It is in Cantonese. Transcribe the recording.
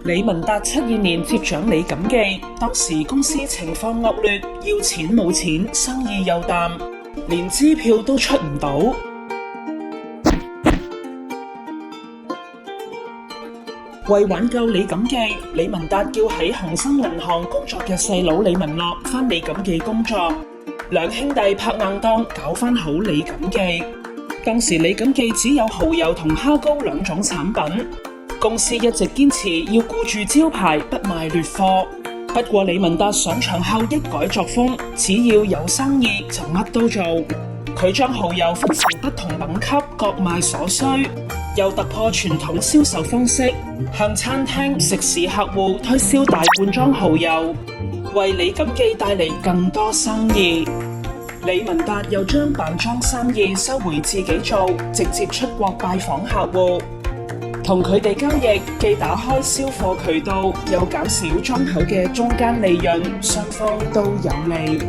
李文達72年接掌李錦記，當時公司情況惡劣，要錢冇錢，生意又淡，連支票都出唔到。為挽救李錦記，李文達叫喺恒生銀行工作嘅細佬李文樂返李錦記工作，兩兄弟拍硬檔搞返好李錦記。當時李錦記只有蠔油同蝦膏兩種產品，公司一直堅持要顧住招牌，不賣劣貨。不過李文達上場後一改作風，只要有生意就乜都做。佢將蠔油分成不同等級，各賣所需，又突破傳統銷售方式，向餐廳、食肆客戶推銷大罐裝蠔油，為李錦記帶嚟更多生意。李文達又將扮裝生意收回自己做，直接出國拜訪客戶，同佢哋交易，既打開銷貨渠道，又減少莊口嘅中間利潤，雙方都有利。